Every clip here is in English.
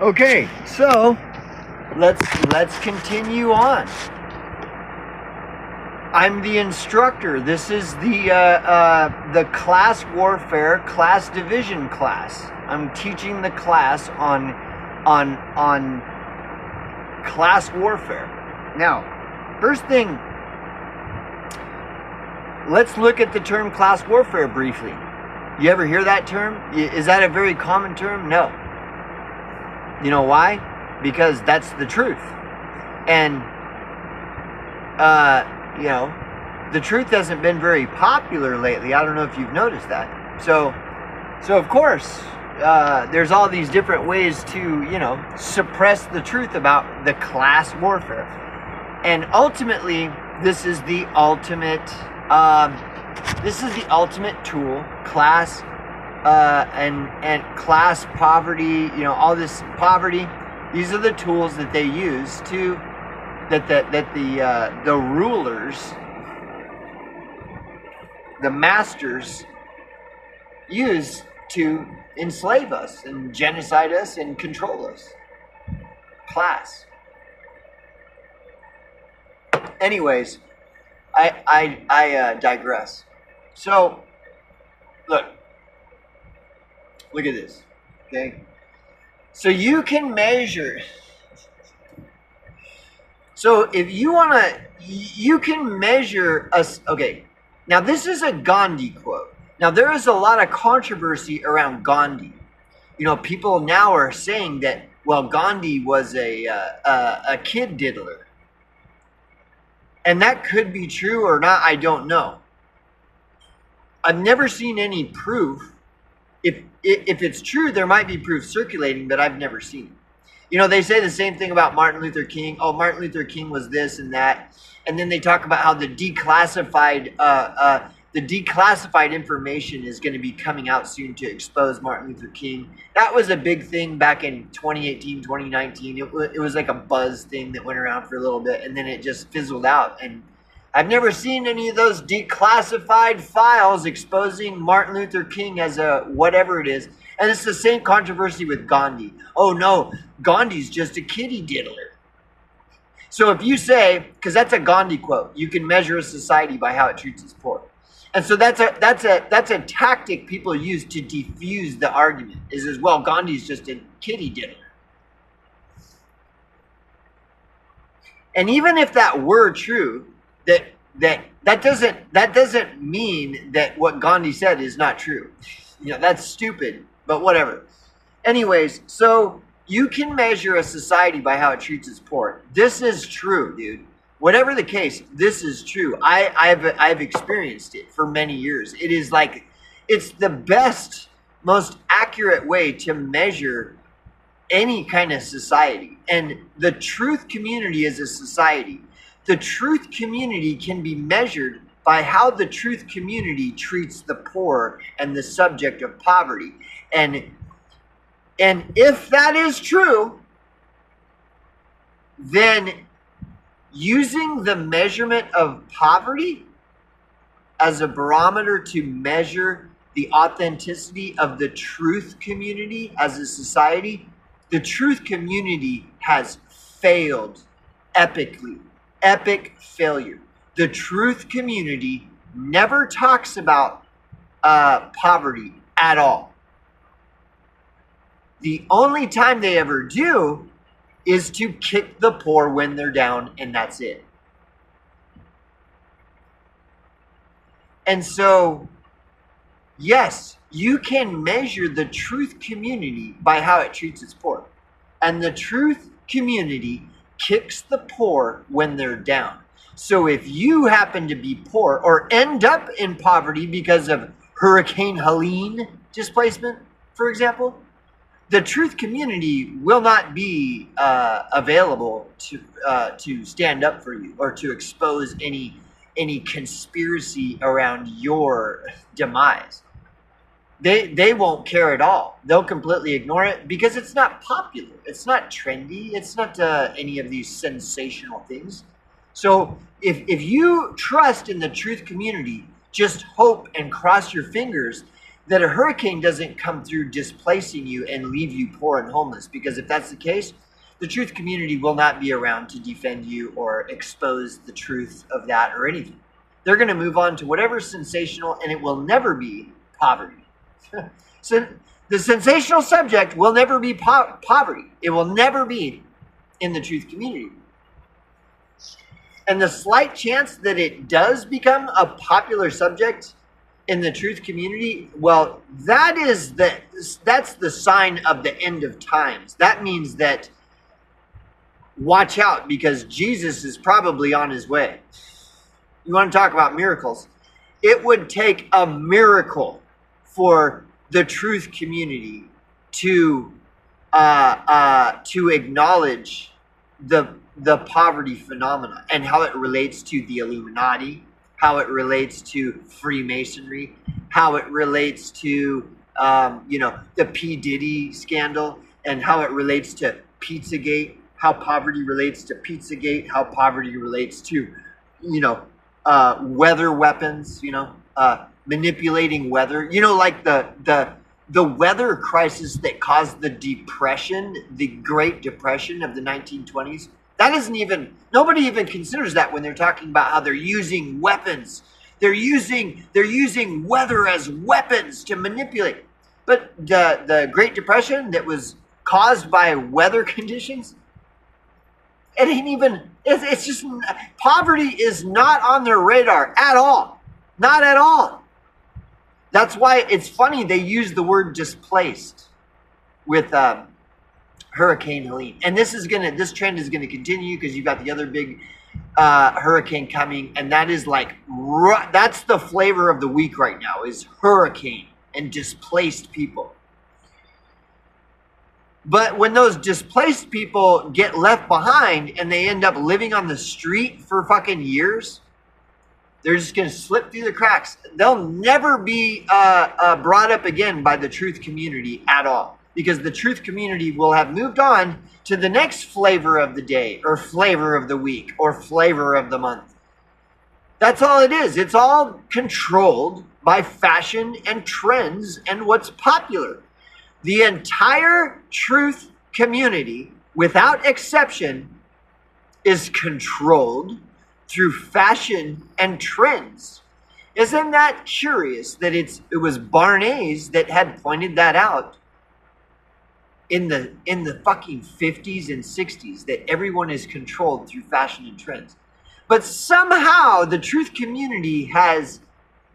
Okay, so let's continue on. I'm the instructor. This is the class warfare class division class. I'm teaching the class on class warfare. Now, first thing, let's look at the term class warfare briefly. You ever hear that term? Is that a very common term? No. You know why? Because that's the truth. And, the truth hasn't been very popular lately. I don't know if you've noticed that. So of course, there's all these different ways to, suppress the truth about the class warfare. And ultimately, this is the ultimate tool, class, and class poverty, all this poverty. These are the tools that they use that the rulers, the masters, use to enslave us and genocide us and control us. Class. Anyways, I digress. So, look at this, okay? So you can measure. So if you you can measure us. Okay, now this is a Gandhi quote. Now there is a lot of controversy around Gandhi. People now are saying that, well, Gandhi was a kid diddler. And that could be true or not, I don't know. I've never seen any proof. If it's true, there might be proof circulating, but I've never seen it. They say the same thing about Martin Luther King. Oh, Martin Luther King was this and that. And then they talk about how the declassified information is going to be coming out soon to expose Martin Luther King. That was a big thing back in 2018, 2019. It was like a buzz thing that went around for a little bit, and then it just fizzled out. And I've never seen any of those declassified files exposing Martin Luther King as a whatever it is. And it's the same controversy with Gandhi. Oh no, Gandhi's just a kiddie diddler. So if you say, because that's a Gandhi quote, you can measure a society by how it treats its poor. And so that's a tactic people use to defuse the argument. Is as well, Gandhi's just a kiddie diddler. And even if that were true, that doesn't mean that what Gandhi said is not true. That's stupid, but whatever. Anyways, so you can measure a society by how it treats its poor. This is true, dude. Whatever the case, this is true. I've experienced it for many years. It is it's the best, most accurate way to measure any kind of society. And the truth community is a society. The truth community can be measured by how the truth community treats the poor and the subject of poverty. And if that is true, then using the measurement of poverty as a barometer to measure the authenticity of the truth community as a society, the truth community has failed epically. Epic failure. The truth community never talks about poverty at all. The only time they ever do is to kick the poor when they're down, and that's it. And so, yes, you can measure the truth community by how it treats its poor. And the truth community kicks the poor when they're down. So if you happen to be poor or end up in poverty because of Hurricane Helene displacement, for example, the truth community will not be available to stand up for you or to expose any conspiracy around your demise. They won't care at all. They'll completely ignore it because it's not popular. It's not trendy. It's not any of these sensational things. So if you trust in the truth community, just hope and cross your fingers that a hurricane doesn't come through displacing you and leave you poor and homeless. Because if that's the case, the truth community will not be around to defend you or expose the truth of that or anything. They're going to move on to whatever's sensational, and it will never be poverty. So the sensational subject will never be poverty. It will never be in the truth community. And the slight chance that it does become a popular subject in the truth community, well, that's the sign of the end of times. That means that watch out, because Jesus is probably on his way. You want to talk about miracles? It would take a miracle for the truth community to acknowledge the poverty phenomena and how it relates to the Illuminati, how it relates to Freemasonry, how it relates to the P. Diddy scandal, and how it relates to Pizzagate, how poverty relates to Pizzagate, how poverty relates to weather weapons, manipulating weather, like the weather crisis that caused the depression, the Great Depression of the 1920s. That isn't even, nobody even considers that when they're talking about how they're using weapons. They're using weather as weapons to manipulate. But the Great Depression that was caused by weather conditions, it ain't even, it's just, poverty is not on their radar at all. Not at all. That's why it's funny they use the word displaced with Hurricane Helene. And this trend is gonna continue, because you've got the other big hurricane coming, and that is that's the flavor of the week right now, is hurricane and displaced people. But when those displaced people get left behind and they end up living on the street for fucking years, they're just going to slip through the cracks. They'll never be brought up again by the truth community at all, because the truth community will have moved on to the next flavor of the day, or flavor of the week, or flavor of the month. That's all it is. It's all controlled by fashion and trends and what's popular. The entire truth community, without exception, is controlled through fashion and trends. Isn't that curious that it was Barnes that had pointed that out in the fucking 50s and 60s, that everyone is controlled through fashion and trends? But somehow the truth community has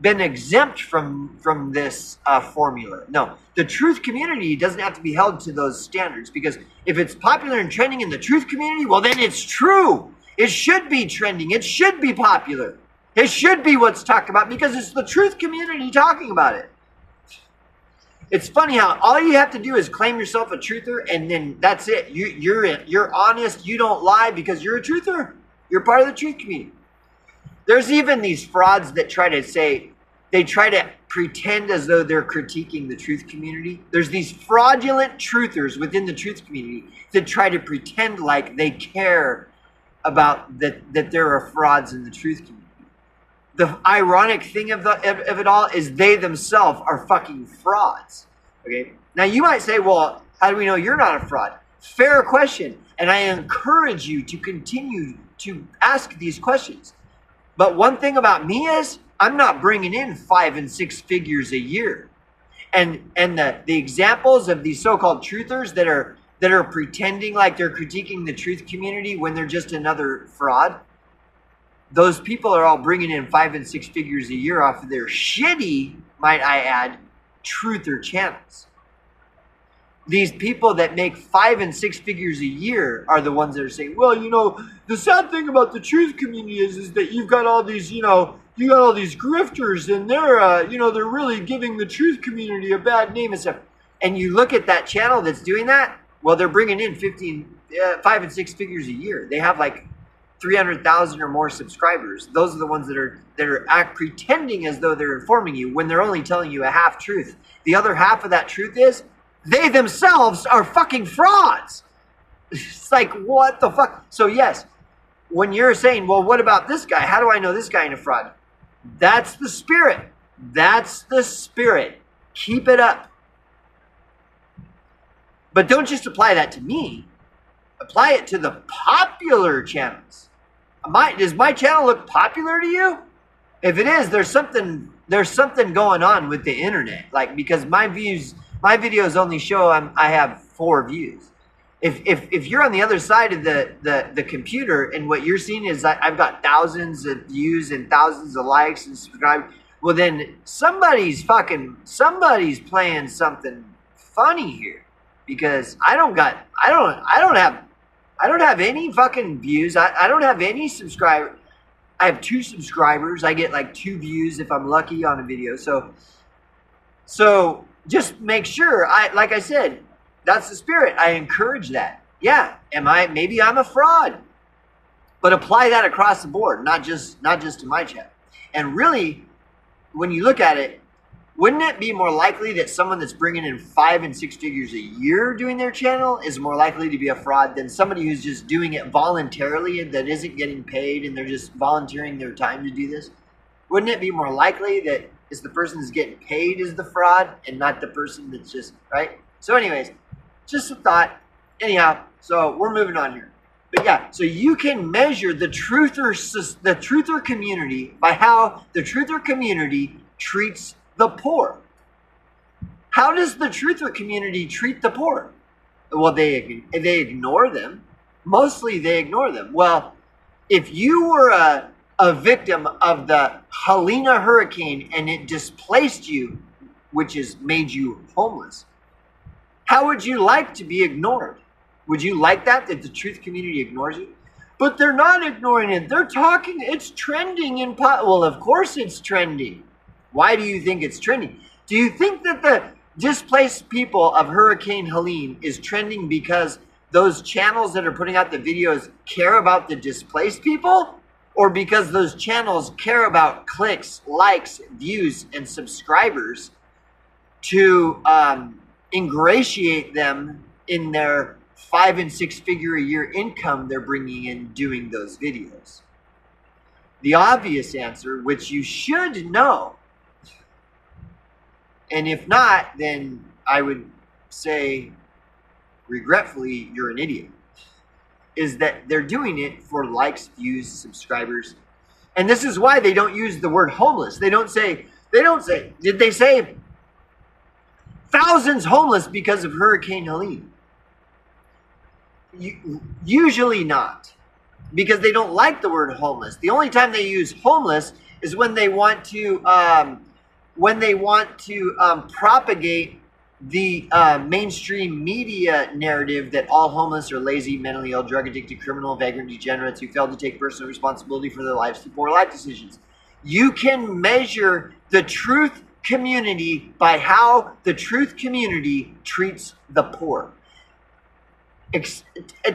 been exempt from this formula. No, the truth community doesn't have to be held to those standards, because if it's popular and trending in the truth community, well, then it's true. It should be trending. It should be popular. It should be what's talked about, because it's the truth community talking about it. It's funny how all you have to do is claim yourself a truther, and then that's it. You're honest. You don't lie because you're a truther. You're part of the truth community. There's even these frauds that try to pretend as though they're critiquing the truth community. There's these fraudulent truthers within the truth community that try to pretend like they care about that there are frauds in the truth community. The ironic thing of it all is they themselves are fucking frauds. Okay? Now you might say, well, how do we know you're not a fraud? Fair question. And I encourage you to continue to ask these questions. But one thing about me is I'm not bringing in 5 and 6 figures a year. And the examples of these so-called truthers that are pretending like they're critiquing the truth community when they're just another fraud, those people are all bringing in 5 and 6 figures a year off of their shitty, might I add, truther channels. These people that make 5 and 6 figures a year are the ones that are saying, well, the sad thing about the truth community is that you've got all these, you got all these grifters, and they're really giving the truth community a bad name and stuff. And you look at that channel that's doing that, well, they're bringing in 5 and 6 figures a year. They have like 300,000 or more subscribers. Those are the ones that are pretending as though they're informing you when they're only telling you a half truth. The other half of that truth is they themselves are fucking frauds. It's like, what the fuck? So yes, when you're saying, well, what about this guy? How do I know this guy ain't a fraud? That's the spirit. That's the spirit Keep it up. But don't just apply that to me. Apply it to the popular channels. Does my channel look popular to you? If it is, there's something going on with the internet. Like, because my videos only show I have 4 views. If you're on the other side of the computer and what you're seeing is I've got thousands of views and thousands of likes and subscribers, well then somebody's playing something funny here, because I don't have any fucking views. I don't have any subscribers. I have 2 subscribers. I get like 2 views if I'm lucky on a video. So just make sure, like I said, that's the spirit. I encourage that. Yeah, maybe I'm a fraud. But apply that across the board, not just to my channel. And really, when you look at it, wouldn't it be more likely that someone that's bringing in 5 and 6 figures a year doing their channel is more likely to be a fraud than somebody who's just doing it voluntarily and that isn't getting paid and they're just volunteering their time to do this? Wouldn't it be more likely that it's the person that's getting paid is the fraud and not the person that's just, right? So anyways, just a thought. Anyhow, so we're moving on here. But yeah, so you can measure the truther community by how the truther community treats the poor. How does the truther community treat the poor? Well, they ignore them. Mostly they ignore them. Well, if you were a victim of the Helene hurricane and it displaced you, which has made you homeless, how would you like to be ignored? Would you like that the truth community ignores you? But they're not ignoring it. They're talking. It's trending in well, of course it's trending. Why do you think it's trending? Do you think that the displaced people of Hurricane Helene is trending because those channels that are putting out the videos care about the displaced people? Or because those channels care about clicks, likes, views, and subscribers to ingratiate them in their 5 and 6 figure a year income they're bringing in doing those videos? The obvious answer, which you should know, and if not, then I would say, regretfully, you're an idiot, is that they're doing it for likes, views, subscribers. And this is why they don't use the word homeless. They don't say, did they say thousands homeless because of Hurricane Helene? Usually not, because they don't like the word homeless. The only time they use homeless is when they want to propagate the mainstream media narrative that all homeless are lazy, mentally ill, drug addicted, criminal, vagrant, degenerates who fail to take personal responsibility for their lives through poor life decisions. You can measure the truth community by how the truth community treats the poor.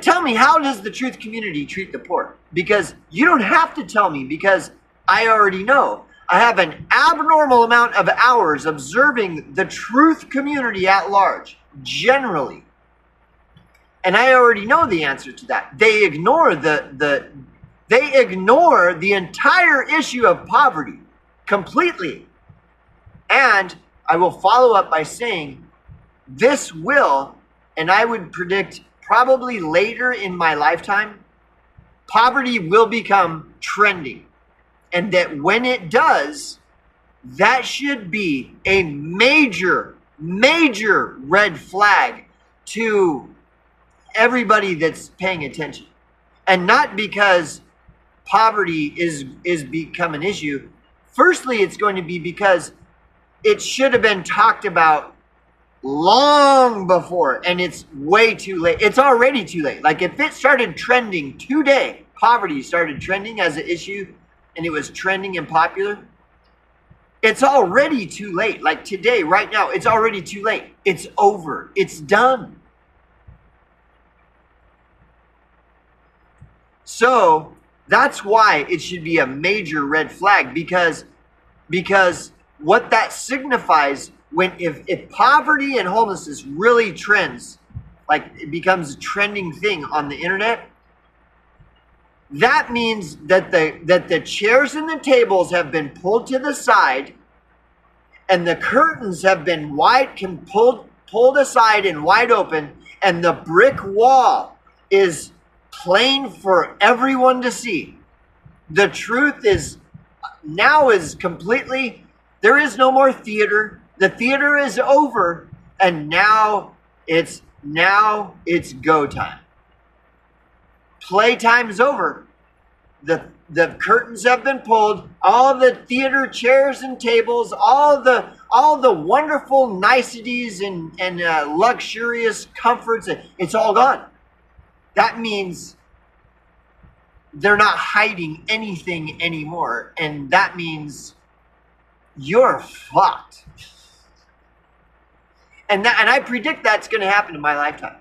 Tell me, how does the truth community treat the poor? Because you don't have to tell me, because I already know. I have an abnormal amount of hours observing the truth community at large, generally. And I already know the answer to that. They ignore the entire issue of poverty completely. And I will follow up by saying this will, and I would predict probably later in my lifetime, poverty will become trending. And that when it does, that should be a major, major red flag to everybody that's paying attention. And not because poverty is become an issue. Firstly, it's going to be because it should have been talked about long before, and it's way too late. It's already too late. Like, if it started trending today, poverty started trending as an issue, and it was trending and popular, it's already too late. Like today, right now, it's already too late. It's over. It's done. So that's why it should be a major red flag, because what that signifies, if poverty and homelessness really trends, like it becomes a trending thing on the internet, that means that the chairs and the tables have been pulled to the side, and the curtains have been pulled aside and wide open, and the brick wall is plain for everyone to see. The truth is completely, there is no more theater. The theater is over, and now it's go time. Playtime's over. The curtains have been pulled. All the theater chairs and tables, all the wonderful niceties and luxurious comforts, it's all gone. That means they're not hiding anything anymore, and that means you're fucked. And I predict that's going to happen in my lifetime.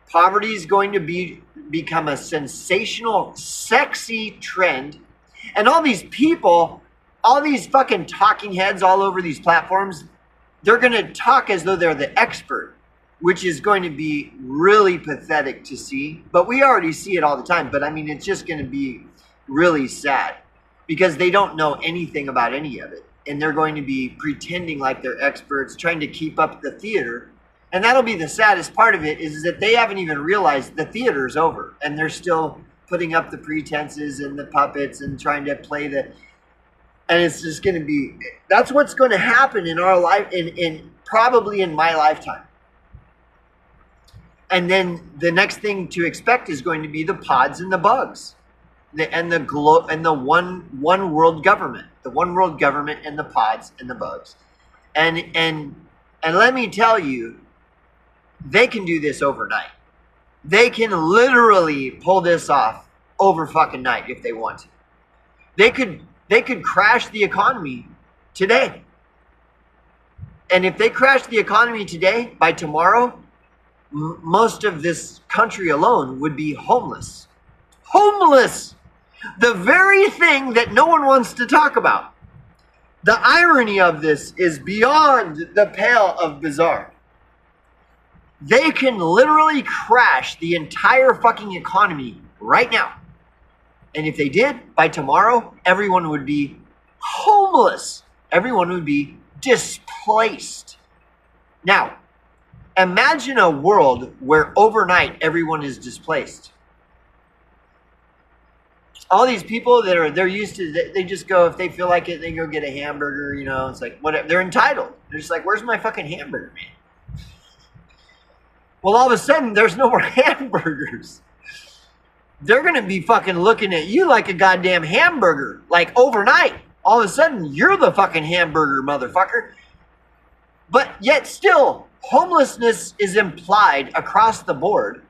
Poverty is going to become a sensational, sexy trend. And all these people, all these fucking talking heads all over these platforms, they're going to talk as though they're the expert, which is going to be really pathetic to see. But we already see it all the time. But I mean, it's just going to be really sad because they don't know anything about any of it. And they're going to be pretending like they're experts, trying to keep up the theater. And that'll be the saddest part of it, is that they haven't even realized the theater's over. And they're still putting up the pretenses and the puppets and trying to play the... And it's just going to be... That's what's going to happen in our life, probably in my lifetime. And then the next thing to expect is going to be the pods and the bugs. And the one world government. The one world government and the pods and the bugs. And let me tell you, they can do this overnight. They can literally pull this off over fucking night if they want to. They could crash the economy today. And if they crash the economy today, by tomorrow, most of this country alone would be homeless. Homeless! The very thing that no one wants to talk about. The irony of this is beyond the pale of bizarre. They can literally crash the entire fucking economy right now. And if they did, by tomorrow, everyone would be homeless. Everyone would be displaced. Now, imagine a world where overnight everyone is displaced. All these people they're used to, they just go, if they feel like it, they go get a hamburger, it's like, whatever. They're entitled. They're just like, where's my fucking hamburger, man? Well, all of a sudden, there's no more hamburgers. They're going to be fucking looking at you like a goddamn hamburger, like overnight. All of a sudden, you're the fucking hamburger, motherfucker. But yet still, homelessness is implied across the board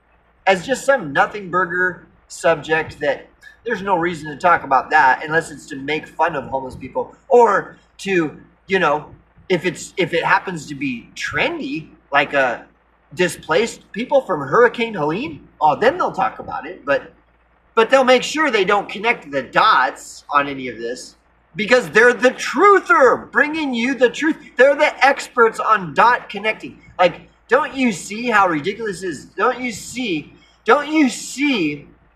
as just some nothing burger subject that there's no reason to talk about that unless it's to make fun of homeless people or to, if it happens to be trendy, like displaced people from Hurricane Helene, then they'll talk about it. But they'll make sure they don't connect the dots on any of this because they're the truther, bringing you the truth. They're the experts on dot connecting. Like, don't you see how ridiculous this is? Don't you see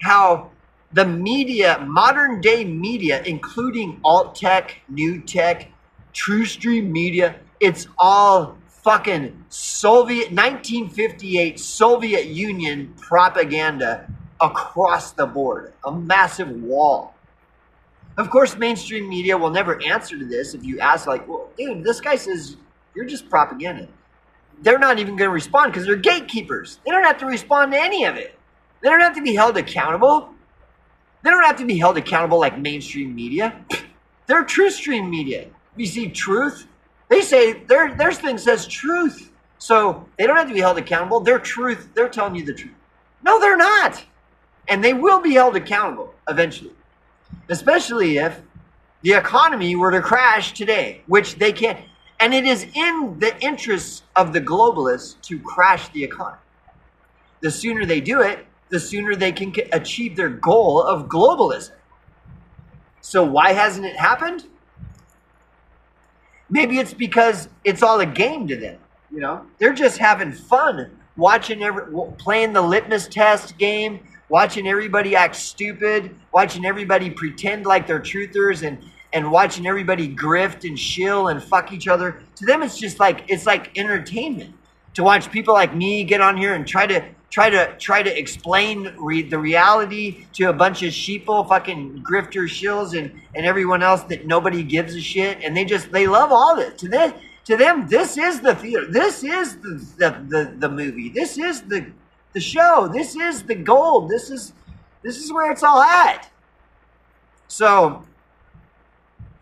how the media, modern day media, including alt tech, new tech, true stream media, it's all fucking 1958 Soviet Union propaganda across the board. A massive wall. Of course, mainstream media will never answer to this if you ask, like, well, dude, this guy says you're just propaganda. They're not even going to respond because they're gatekeepers. They don't have to respond to any of it. They don't have to be held accountable. They don't have to be held accountable like mainstream media. They're true stream media. You see truth. They say their thing says truth. So they don't have to be held accountable. Their truth, they're telling you the truth. No, they're not. And they will be held accountable eventually. Especially if the economy were to crash today, which they can't. And it is in the interests of the globalists to crash the economy. The sooner they do it, the sooner they can achieve their goal of globalism. So why hasn't it happened? Maybe it's because it's all a game to them. They're just having fun watching playing the litmus test game, watching everybody act stupid, watching everybody pretend like they're truthers and watching everybody grift and shill and fuck each other. To them, it's just like entertainment. To watch people like me get on here and try to explain the reality to a bunch of sheeple, fucking grifter shills, and everyone else that nobody gives a shit, and they love all this. To them, this is the theater. This is the movie. This is the show. This is the gold. This is where it's all at. So,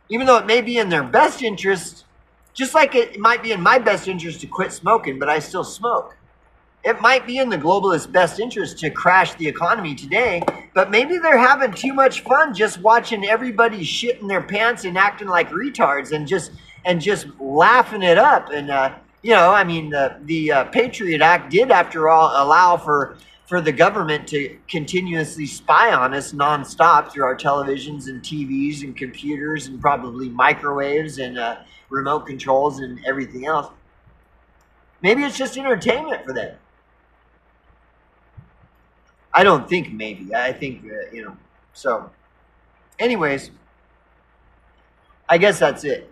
even though it may be in their best interest, just like it might be in my best interest to quit smoking, but I still smoke. It might be in the globalist best interest to crash the economy today, but maybe they're having too much fun just watching everybody shitting their pants and acting like retards and just laughing it up. And I mean, the Patriot Act did, after all, allow for the government to continuously spy on us nonstop through our televisions and TVs and computers and probably microwaves and remote controls and everything else. Maybe it's just entertainment for them. I don't think maybe. I think, So, anyways, I guess that's it.